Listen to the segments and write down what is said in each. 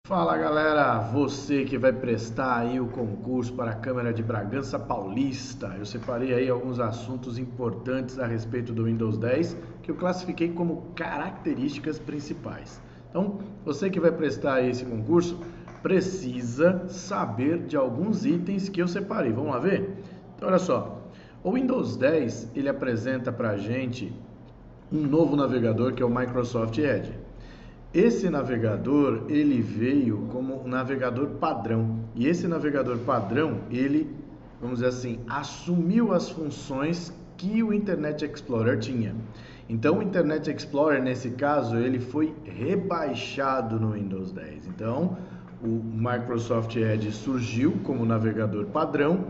Fala galera, você que vai prestar aí o concurso para a Câmara de Bragança Paulista. Eu separei aí alguns assuntos importantes a respeito do Windows 10 que eu classifiquei como características principais. Então, você que vai prestar esse concurso precisa saber de alguns itens que eu separei. Vamos lá ver? Então, olha só, o Windows 10 ele apresenta para a gente um novo navegador que é o Microsoft Edge. Esse navegador, ele veio como um navegador padrão. E esse navegador padrão, ele, vamos dizer assim, assumiu as funções que o Internet Explorer tinha. Então, o Internet Explorer, nesse caso, ele foi rebaixado no Windows 10. Então, o Microsoft Edge surgiu como navegador padrão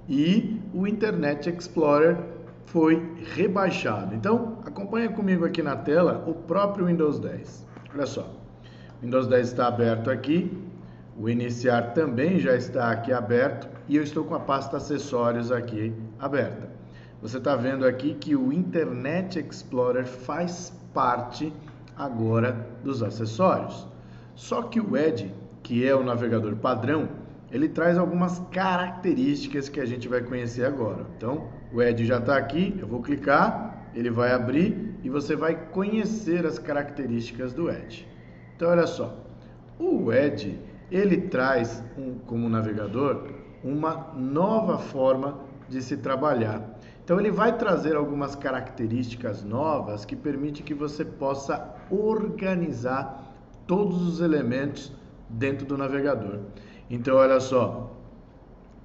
e o Internet Explorer foi rebaixado. Então, acompanha comigo aqui na tela o próprio Windows 10. Olha só, o Windows 10 está aberto aqui, o iniciar também já está aqui aberto e eu estou com a pasta acessórios aqui aberta. Você está vendo aqui que o Internet Explorer faz parte agora dos acessórios. Só que o Edge, que é o navegador padrão, ele traz algumas características que a gente vai conhecer agora. Então, o Edge já está aqui, eu vou clicar, ele vai abrir e você vai conhecer as características do Edge. Então, olha só, o Edge, ele traz como navegador uma nova forma de se trabalhar. Então, ele vai trazer algumas características novas que permite que você possa organizar todos os elementos dentro do navegador. Então, olha só,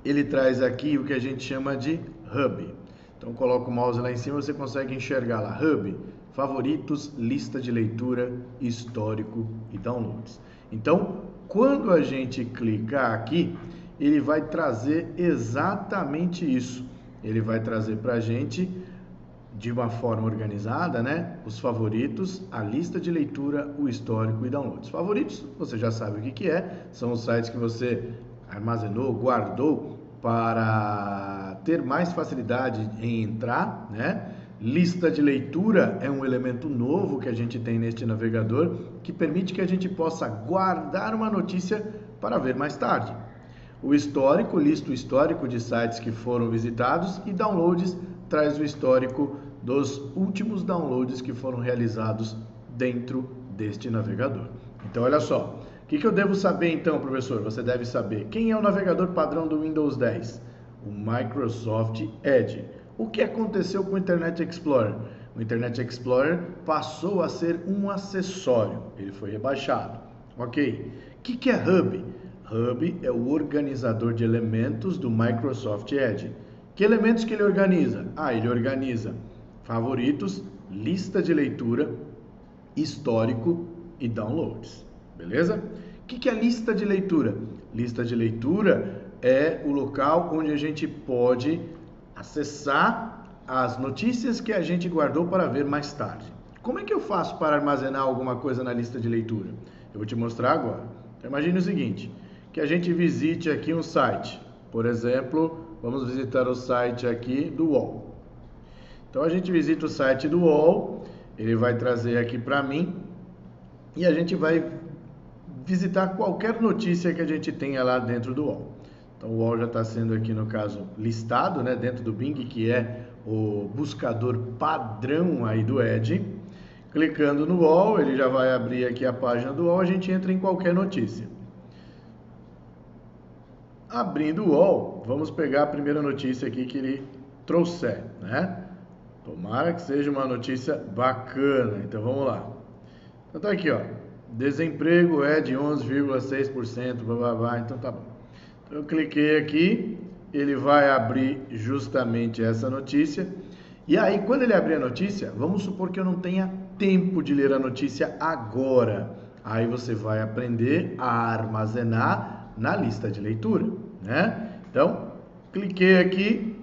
ele traz aqui o que a gente chama de Hub. Então, coloca o mouse lá em cima, você consegue enxergar lá, Hub, favoritos, lista de leitura, histórico e downloads. Então, quando a gente clicar aqui, ele vai trazer exatamente isso. Ele vai trazer para a gente, de uma forma organizada, né? Os favoritos, a lista de leitura, o histórico e downloads. Favoritos, você já sabe o que é, são os sites que você armazenou, guardou para ter mais facilidade em entrar, né? Lista de leitura é um elemento novo que a gente tem neste navegador que permite que a gente possa guardar uma notícia para ver mais tarde. O histórico lista o histórico de sites que foram visitados e downloads traz o histórico dos últimos downloads que foram realizados dentro deste navegador. Então, olha só, o que eu devo saber então, professor? Você deve saber quem é o navegador padrão do Windows 10? O Microsoft Edge. O que aconteceu com o Internet Explorer? O Internet Explorer passou a ser um acessório, ele foi rebaixado. Ok. O que é Hub? Hub é o organizador de elementos do Microsoft Edge. Que elementos que ele organiza? Ele organiza favoritos, lista de leitura, histórico e downloads. Beleza? O que é lista de leitura? Lista de leitura é o local onde a gente pode acessar as notícias que a gente guardou para ver mais tarde. Como é que eu faço para armazenar alguma coisa na lista de leitura? Eu vou te mostrar agora. Então, imagine o seguinte, que a gente visite aqui um site. Por exemplo, vamos visitar o site aqui do UOL. Então, a gente visita o site do UOL, ele vai trazer aqui para mim e a gente vai visitar qualquer notícia que a gente tenha lá dentro do UOL. Então, o UOL já está sendo aqui, no caso, listado, né, dentro do Bing, que é o buscador padrão aí do Edge. Clicando no UOL, ele já vai abrir aqui a página do UOL, a gente entra em qualquer notícia. Abrindo o UOL, vamos pegar a primeira notícia aqui que ele trouxer, né? Tomara que seja uma notícia bacana. Então, vamos lá. Então, tá aqui, ó. Desemprego é de 11,6%, blá, blá, blá. Então, tá bom. Então, eu cliquei aqui, ele vai abrir justamente essa notícia. E aí, quando ele abrir a notícia, vamos supor que eu não tenha tempo de ler a notícia agora. Aí você vai aprender a armazenar na lista de leitura, né? Então, cliquei aqui,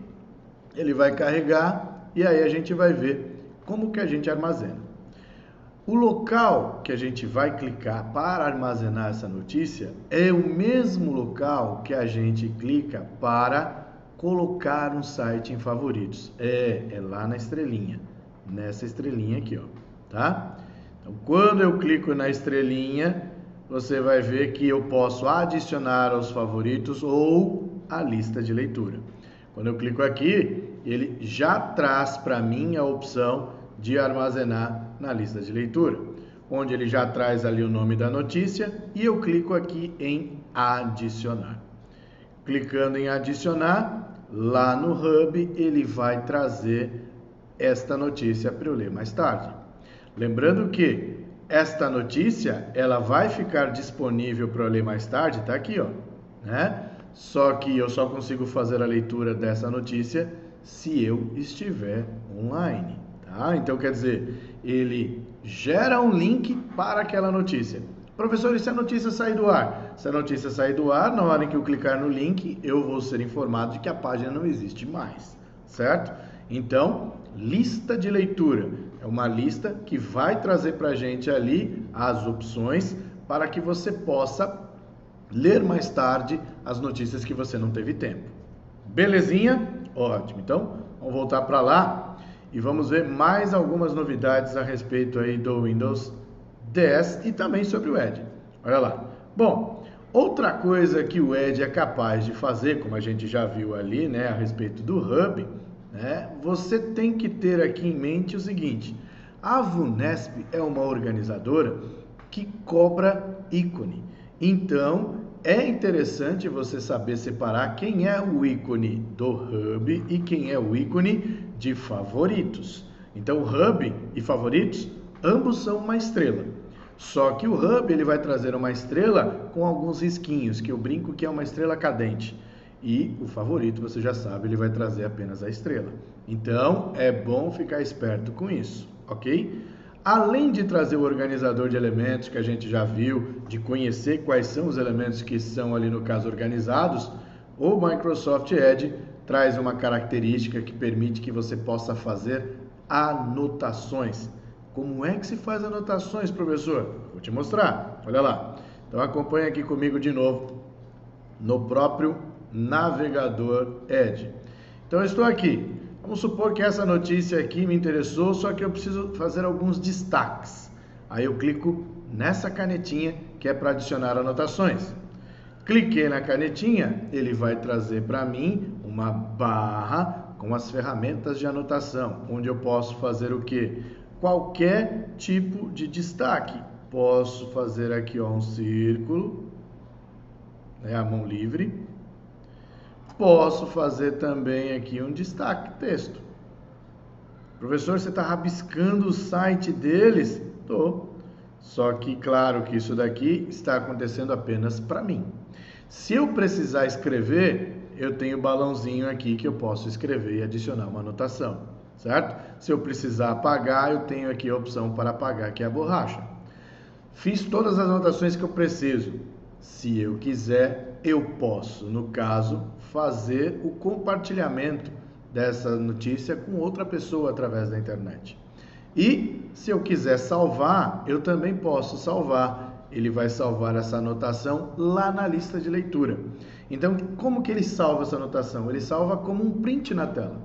ele vai carregar e aí a gente vai ver como que a gente armazena. O local que a gente vai clicar para armazenar essa notícia é o mesmo local que a gente clica para colocar um site em favoritos. É lá na estrelinha, nessa estrelinha aqui, ó, tá? Então, quando eu clico na estrelinha, você vai ver que eu posso adicionar aos favoritos ou à lista de leitura. Quando eu clico aqui, ele já traz para mim a opção de armazenar na lista de leitura, onde ele já traz ali o nome da notícia e eu clico aqui em adicionar. Clicando em adicionar, lá no Hub ele vai trazer esta notícia para eu ler mais tarde. Lembrando que esta notícia, ela vai ficar disponível para eu ler mais tarde, tá aqui, ó, né? Só que eu só consigo fazer a leitura dessa notícia se eu estiver online, tá? Então, quer dizer, ele gera um link para aquela notícia. Professor, e se a notícia sair do ar? Se a notícia sair do ar, na hora que eu clicar no link, eu vou ser informado de que a página não existe mais, certo? Então, lista de leitura é uma lista que vai trazer para a gente ali as opções para que você possa ler mais tarde as notícias que você não teve tempo. Belezinha? Ótimo. Então, vamos voltar para lá e vamos ver mais algumas novidades a respeito aí do Windows 10 e também sobre o Edge. Olha lá. Bom, outra coisa que o Edge é capaz de fazer, como a gente já viu ali, né, a respeito do Hub, né, você tem que ter aqui em mente o seguinte: a VUNESP é uma organizadora que cobra ícone. Então, é interessante você saber separar quem é o ícone do Hub e quem é o ícone de favoritos. Então, o Hub e favoritos, ambos são uma estrela. Só que o Hub ele vai trazer uma estrela com alguns risquinhos, que eu brinco que é uma estrela cadente. E o favorito, você já sabe, ele vai trazer apenas a estrela. Então, é bom ficar esperto com isso, ok? Além de trazer o organizador de elementos que a gente já viu, de conhecer quais são os elementos que são ali no caso organizados, o Microsoft Edge traz uma característica que permite que você possa fazer anotações. Como é que se faz anotações, professor? Vou te mostrar, olha lá. Então acompanha aqui comigo de novo no próprio navegador Edge. Então eu estou aqui. Vamos supor que essa notícia aqui me interessou, só que eu preciso fazer alguns destaques. Aí eu clico nessa canetinha que é para adicionar anotações. Cliquei na canetinha, ele vai trazer para mim uma barra com as ferramentas de anotação, onde eu posso fazer o quê? Qualquer tipo de destaque. Posso fazer aqui ó, um círculo, né, a mão livre. Posso fazer também aqui um destaque, texto. Professor, você está rabiscando o site deles? Estou. Só que, claro que isso daqui está acontecendo apenas para mim. Se eu precisar escrever, eu tenho o balãozinho aqui que eu posso escrever e adicionar uma anotação, certo? Se eu precisar apagar, eu tenho aqui a opção para apagar, que é a borracha. Fiz todas as anotações que eu preciso. Se eu quiser, eu posso, no caso, fazer o compartilhamento dessa notícia com outra pessoa através da internet. E se eu quiser salvar, eu também posso salvar. Ele vai salvar essa anotação lá na lista de leitura. Então, como que ele salva essa anotação? Ele salva como um print na tela.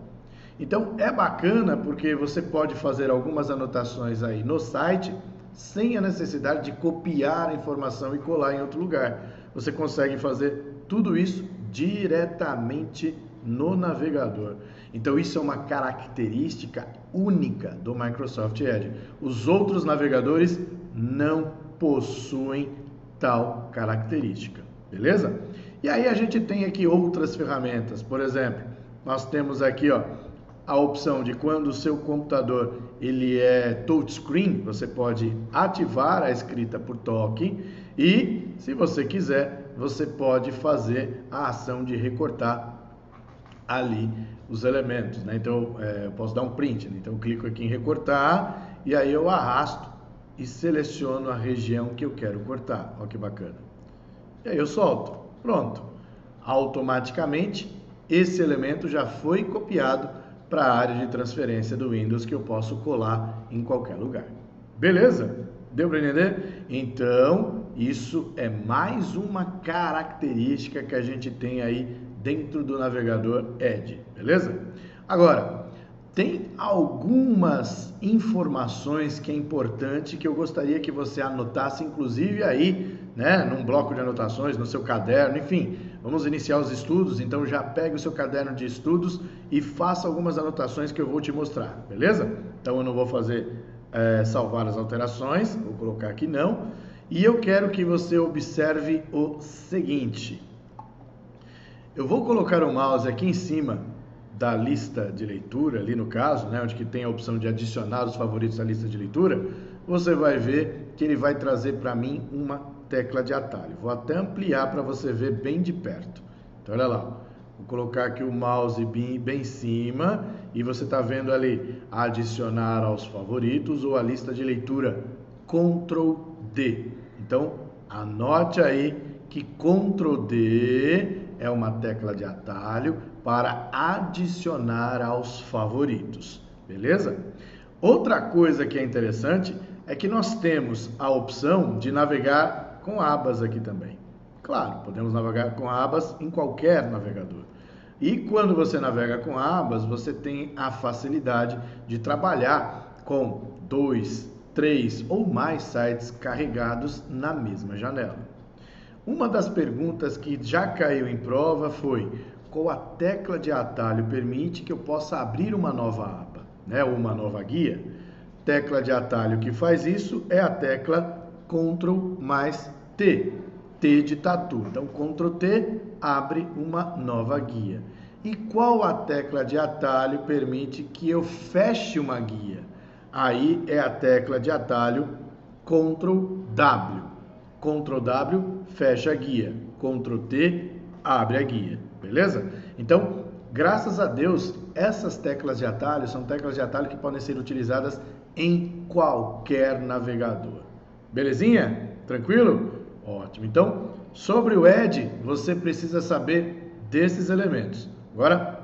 Então, é bacana porque você pode fazer algumas anotações aí no site sem a necessidade de copiar a informação e colar em outro lugar. Você consegue fazer tudo isso diretamente no navegador. Então isso é uma característica única do Microsoft Edge. Os outros navegadores não possuem tal característica, beleza? E aí a gente tem aqui outras ferramentas. Por exemplo, nós temos aqui ó, a opção de quando o seu computador ele é touchscreen, você pode ativar a escrita por toque e, se você quiser, você pode fazer a ação de recortar ali os elementos, né? Então, eu posso dar um print, né? Então eu clico aqui em recortar e aí eu arrasto e seleciono a região que eu quero cortar. Olha que bacana. E aí eu solto. Pronto. Automaticamente, esse elemento já foi copiado para a área de transferência do Windows que eu posso colar em qualquer lugar. Beleza? Deu para entender? Então, isso é mais uma característica que a gente tem aí dentro do navegador Edge, beleza? Agora, tem algumas informações que é importante que eu gostaria que você anotasse, inclusive aí né, num bloco de anotações, no seu caderno, enfim, vamos iniciar os estudos, então já pegue o seu caderno de estudos e faça algumas anotações que eu vou te mostrar, beleza? Então eu não vou fazer salvar as alterações, vou colocar aqui não, e eu quero que você observe o seguinte, eu vou colocar o mouse aqui em cima da lista de leitura, ali no caso, né, onde que tem a opção de adicionar os favoritos à lista de leitura, você vai ver que ele vai trazer para mim uma tecla de atalho. Vou até ampliar para você ver bem de perto. Então, olha lá. Vou colocar aqui o mouse bem em cima e você está vendo ali adicionar aos favoritos ou a lista de leitura Ctrl D. Então, anote aí que Ctrl D é uma tecla de atalho para adicionar aos favoritos. Beleza? Outra coisa que é interessante é que nós temos a opção de navegar com abas aqui também. Claro, podemos navegar com abas em qualquer navegador. E quando você navega com abas, você tem a facilidade de trabalhar com 2, 3 ou mais sites carregados na mesma janela. Uma das perguntas que já caiu em prova foi: qual a tecla de atalho permite que eu possa abrir uma nova aba, né, ou uma nova guia? Tecla de atalho que faz isso é a tecla Ctrl mais T, T de tatu. Então, Ctrl T abre uma nova guia. E qual a tecla de atalho permite que eu feche uma guia? Aí é a tecla de atalho Ctrl W. Ctrl W fecha a guia, Ctrl T abre a guia, beleza? Então, graças a Deus, essas teclas de atalho são teclas de atalho que podem ser utilizadas em qualquer navegador. Belezinha? Tranquilo? Ótimo. Então, sobre o Edge, você precisa saber desses elementos. Agora,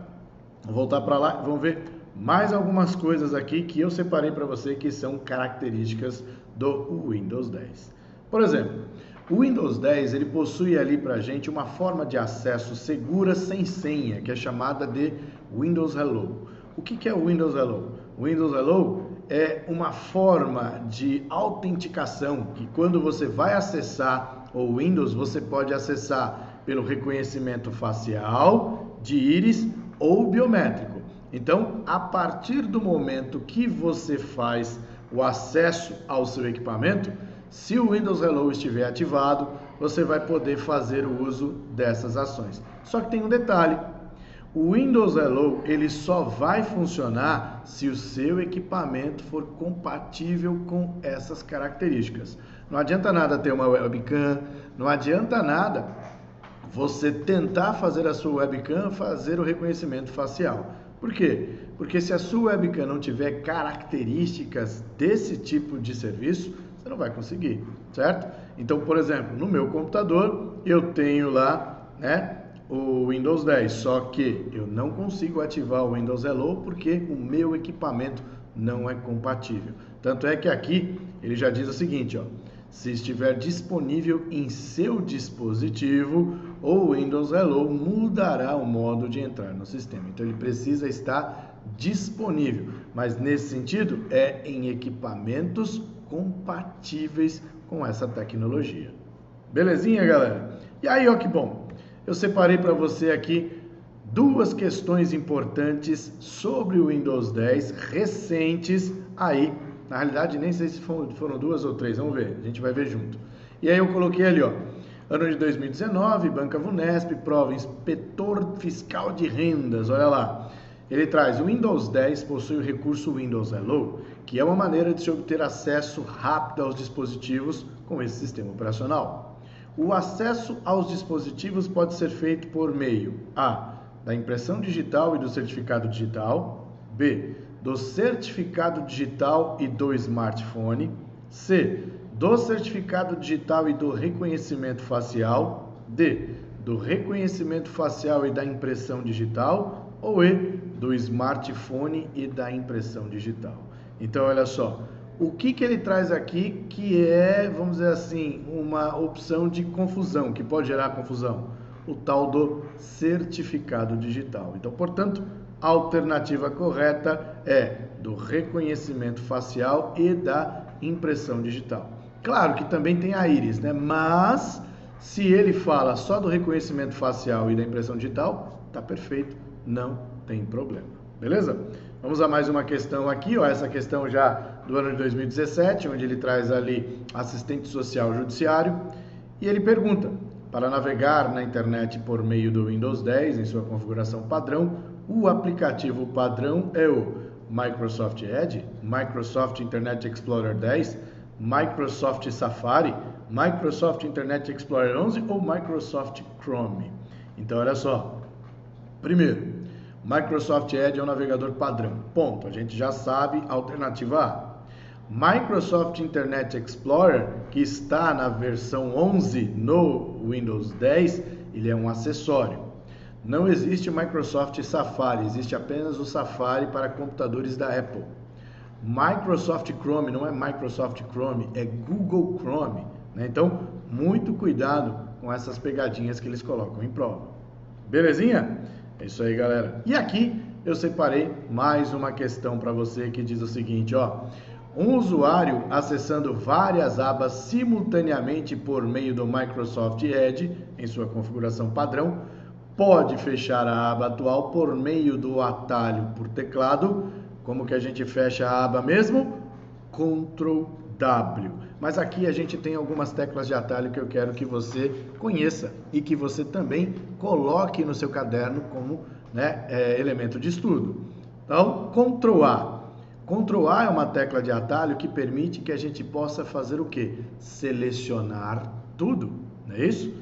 vamos voltar para lá e vamos ver mais algumas coisas aqui que eu separei para você que são características do Windows 10. Por exemplo, o Windows 10 ele possui ali para a gente uma forma de acesso segura sem senha, que é chamada de Windows Hello. O que é o Windows Hello? O Windows Hello é uma forma de autenticação que quando você vai acessar o Windows, você pode acessar pelo reconhecimento facial, de íris ou biométrico. Então, a partir do momento que você faz o acesso ao seu equipamento, se o Windows Hello estiver ativado, você vai poder fazer o uso dessas ações. Só que tem um detalhe. O Windows Hello ele só vai funcionar se o seu equipamento for compatível com essas características. Não adianta nada ter uma webcam, não adianta nada você tentar fazer a sua webcam fazer o reconhecimento facial. Por quê? Porque se a sua webcam não tiver características desse tipo de serviço, você não vai conseguir, certo? Então, por exemplo, no meu computador eu tenho lá, né, o Windows 10, só que eu não consigo ativar o Windows Hello porque o meu equipamento não é compatível. Tanto é que aqui ele já diz o seguinte, ó, se estiver disponível em seu dispositivo, o Windows Hello mudará o modo de entrar no sistema. Então ele precisa estar disponível, mas nesse sentido é em equipamentos compatíveis com essa tecnologia. Belezinha, galera? E aí, ó, que bom! Eu separei para você aqui duas questões importantes sobre o Windows 10 recentes aí. Na realidade, nem sei se foram duas ou três, vamos ver, a gente vai ver junto. E aí eu coloquei ali, ó, ano de 2019, Banca Vunesp, prova Inspetor Fiscal de Rendas, olha lá. Ele traz, o Windows 10 possui o recurso Windows Hello, que é uma maneira de se obter acesso rápido aos dispositivos com esse sistema operacional. O acesso aos dispositivos pode ser feito por meio A, da impressão digital e do certificado digital, B, do certificado digital e do smartphone, C, do certificado digital e do reconhecimento facial, D, do reconhecimento facial e da impressão digital, ou E, do smartphone e da impressão digital. Então, olha só, o que ele traz aqui que é, vamos dizer assim, uma opção de confusão, que pode gerar confusão? O tal do certificado digital. Então, portanto, a alternativa correta é do reconhecimento facial e da impressão digital. Claro que também tem a íris, né? Mas se ele fala só do reconhecimento facial e da impressão digital, tá perfeito, não tem problema. Beleza? Vamos a mais uma questão aqui, ó, essa questão já do ano de 2017, onde ele traz ali assistente social judiciário, e ele pergunta: para navegar na internet por meio do Windows 10 em sua configuração padrão, o aplicativo padrão é o Microsoft Edge, Microsoft Internet Explorer 10, Microsoft Safari, Microsoft Internet Explorer 11 ou Microsoft Chrome. Então, olha só. Primeiro, Microsoft Edge é um navegador padrão. Ponto. A gente já sabe. Alternativa A. Microsoft Internet Explorer, que está na versão 11 no Windows 10, ele é um acessório. Não existe Microsoft Safari, existe apenas o Safari para computadores da Apple. Microsoft Chrome não é Microsoft Chrome, é Google Chrome, né? Então, muito cuidado com essas pegadinhas que eles colocam em prova. Belezinha? É isso aí, galera. E aqui eu separei mais uma questão para você que diz o seguinte, ó. Um usuário acessando várias abas simultaneamente por meio do Microsoft Edge, em sua configuração padrão, pode fechar a aba atual por meio do atalho por teclado. Como que a gente fecha a aba mesmo? Ctrl W. Mas aqui a gente tem algumas teclas de atalho que eu quero que você conheça e que você também coloque no seu caderno como, né, elemento de estudo. Então, Ctrl A. Ctrl A é uma tecla de atalho que permite que a gente possa fazer o quê? Selecionar tudo, não é isso?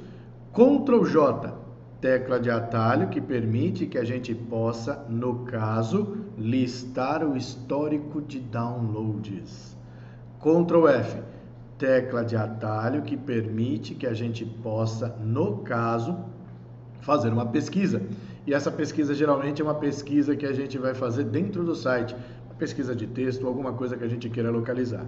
Ctrl J, tecla de atalho que permite que a gente possa, no caso, listar o histórico de downloads. Ctrl F, tecla de atalho que permite que a gente possa, no caso, fazer uma pesquisa. E essa pesquisa geralmente é uma pesquisa que a gente vai fazer dentro do site. Pesquisa de texto, alguma coisa que a gente queira localizar.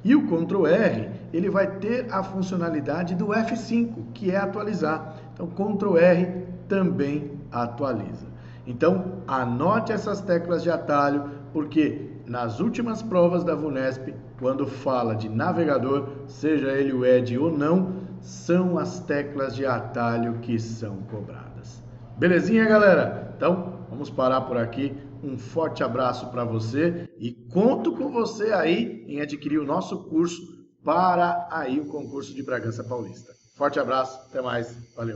E o Ctrl R, ele vai ter a funcionalidade do F5, que é atualizar. Então, Ctrl R também atualiza. Então, anote essas teclas de atalho, porque nas últimas provas da VUNESP, quando fala de navegador, seja ele o Edge ou não, são as teclas de atalho que são cobradas. Belezinha, galera? Então, vamos parar por aqui. Um forte abraço para você e conto com você aí em adquirir o nosso curso para aí o concurso de Bragança Paulista. Forte abraço, até mais, valeu!